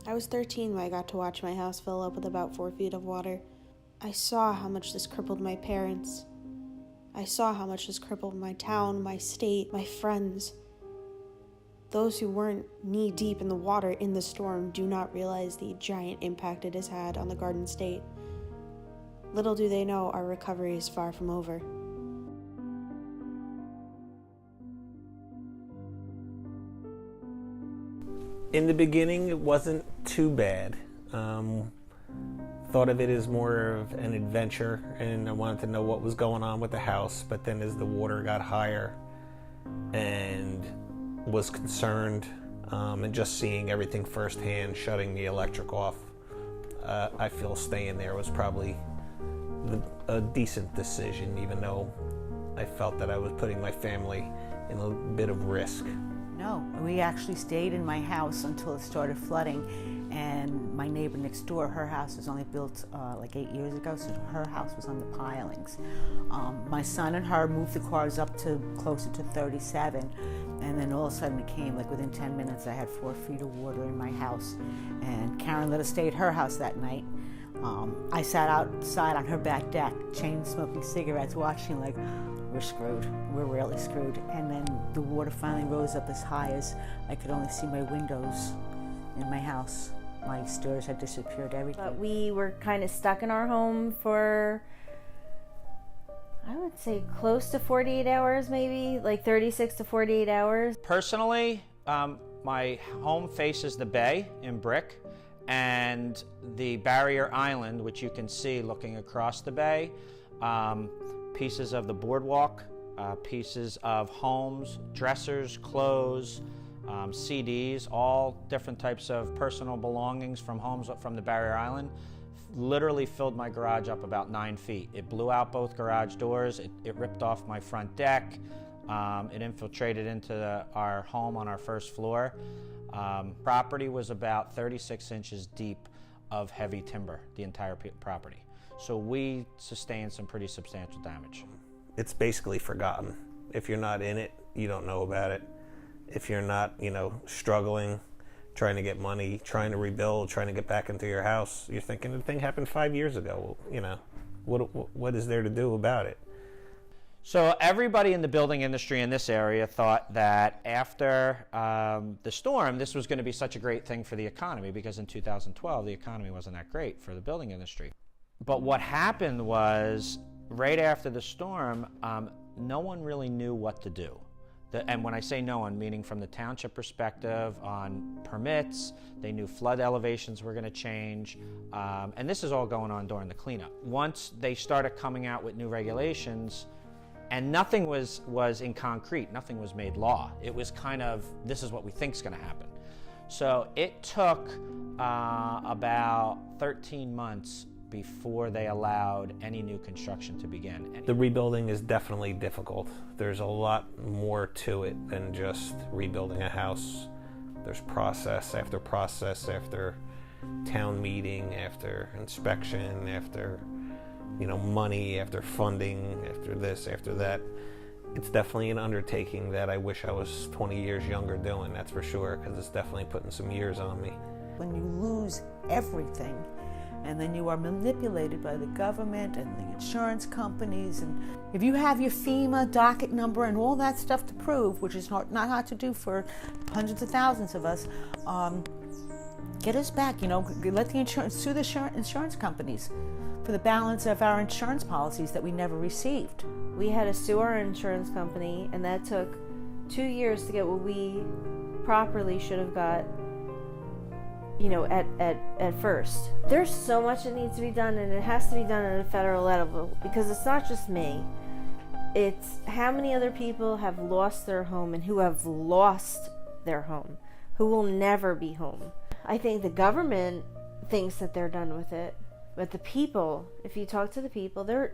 I was 13 when I got to watch my house fill up with about 4 feet of water. I saw how much this crippled my parents. I saw how much this crippled my town, my state, my friends. Those who weren't knee-deep in the water in the storm do not realize the giant impact it has had on the Garden State. Little do they know our recovery is far from over. In the beginning, it wasn't too bad. Thought of it as more of an adventure, and I wanted to know what was going on with the house. But then as the water got higher and was concerned, and just seeing everything firsthand, shutting the electric off, I feel staying there was probably a decent decision, even though I felt that I was putting my family in a bit of risk. No, we actually stayed in my house until it started flooding, and my neighbor next door, her house was only built like 8 years ago, so her house was on the pilings. My son and her moved the cars up to closer to 37, and then all of a sudden it came, like within 10 minutes, I had 4 feet of water in my house, and Karen let us stay at her house that night. I sat outside on her back deck, chain smoking cigarettes, watching like, we're screwed, we're really screwed. And then the water finally rose up as high as I could only see my windows in my house. My stairs had disappeared, everything. But we were kind of stuck in our home for, I would say close to 48 hours, maybe, like 36 to 48 hours. Personally, my home faces the bay in Brick, and the barrier island, which you can see looking across the bay, pieces of the boardwalk, pieces of homes, dressers, clothes, CDs, all different types of personal belongings from homes from the barrier island, literally filled my garage up about 9 feet. It blew out both garage doors, it ripped off my front deck, it infiltrated into our home on our first floor. Property was about 36 inches deep of heavy timber, the entire property. So we sustained some pretty substantial damage. It's basically forgotten. If you're not in it, you don't know about it. If you're not, struggling, trying to get money, trying to rebuild, trying to get back into your house, you're thinking the thing happened 5 years ago. What is there to do about it? So everybody in the building industry in this area thought that after the storm, this was going to be such a great thing for the economy, because in 2012, the economy wasn't that great for the building industry. But what happened was, right after the storm, no one really knew what to do. And when I say no one, meaning from the township perspective on permits, they knew flood elevations were going to change, and this is all going on during the cleanup. Once they started coming out with new regulations, and nothing was in concrete, nothing was made law. It was kind of, this is what we think is going to happen. So it took about 13 months before they allowed any new construction to begin. The rebuilding is definitely difficult. There's a lot more to it than just rebuilding a house. There's process after town meeting, after inspection, after money, after funding, after this, after that. It's definitely an undertaking that I wish I was 20 years younger doing, that's for sure, because it's definitely putting some years on me. When you lose everything, and then you are manipulated by the government and the insurance companies, and if you have your FEMA docket number and all that stuff to prove, which is not hard to do for hundreds of thousands of us, get us back, let the sue the insurance companies for the balance of our insurance policies that we never received. We had to sue our insurance company, and that took 2 years to get what we properly should have got, at first. There's so much that needs to be done, and it has to be done at a federal level, because it's not just me. It's how many other people have lost their home and who have lost their home, who will never be home. I think the government thinks that they're done with it, but the people, if you talk to the people, they're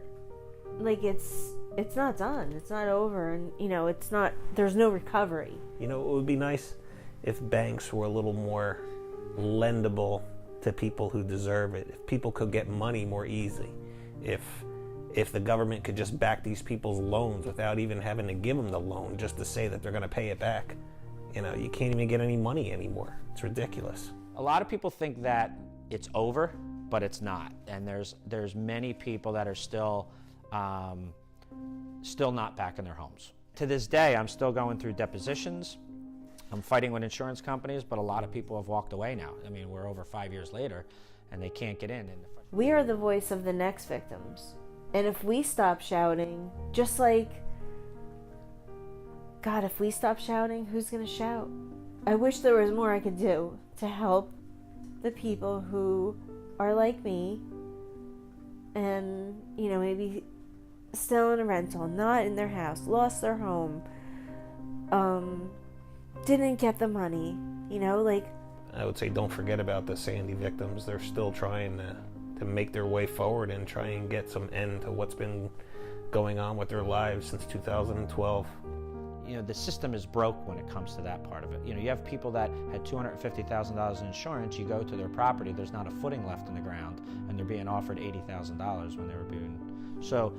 like, it's not done, it's not over, and it's not, there's no recovery. It would be nice if banks were a little more lendable to people who deserve it, if people could get money more easily, if the government could just back these people's loans without even having to give them the loan, just to say that they're going to pay it back. You can't even get any money anymore. It's ridiculous. A lot of people think that it's over, but it's not. And there's many people that are still not back in their homes. To this day, I'm still going through depositions. I'm fighting with insurance companies, but a lot of people have walked away now. I mean, we're over 5 years later, and they can't get in. We are the voice of the next victims. And if we stop shouting, just like, God, if we stop shouting, who's going to shout? I wish there was more I could do to help the people who are like me and, you know, maybe still in a rental, not in their house, lost their home, didn't get the money, you know, like. I would say don't forget about the Sandy victims. They're still trying to make their way forward and try and get some end to what's been going on with their lives since 2012. You know, the system is broke when it comes to that part of it. You know, you have people that had $250,000 in insurance, you go to their property, there's not a footing left in the ground, and they're being offered $80,000 when they were being... So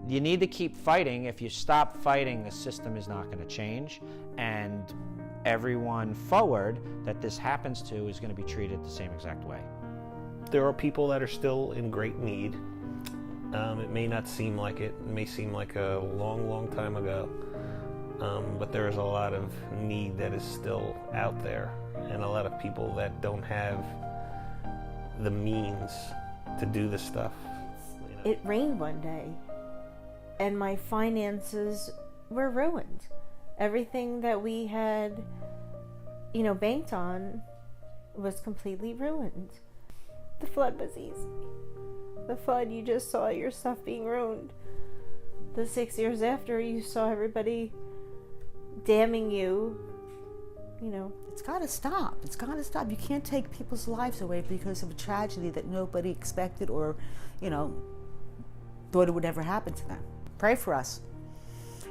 you need to keep fighting. If you stop fighting, the system is not going to change, and everyone forward that this happens to is going to be treated the same exact way. There are people that are still in great need. It may not seem like it. It may seem like a long, long time ago. But there's a lot of need that is still out there, and a lot of people that don't have the means to do this stuff. You know? It rained one day, and my finances were ruined. Everything that we had, you know, banked on was completely ruined. The flood was easy. The flood, you just saw your stuff being ruined. The 6 years after, you saw everybody damning you, you know. It's got to stop. It's got to stop. You can't take people's lives away because of a tragedy that nobody expected or, you know, thought it would ever happen to them. Pray for us.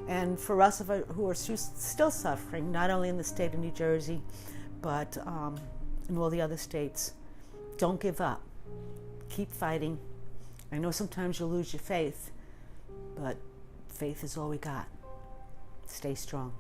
And for us who are still suffering, not only in the state of New Jersey, but in all the other states, don't give up. Keep fighting. I know sometimes you'll lose your faith, but faith is all we got. Stay strong.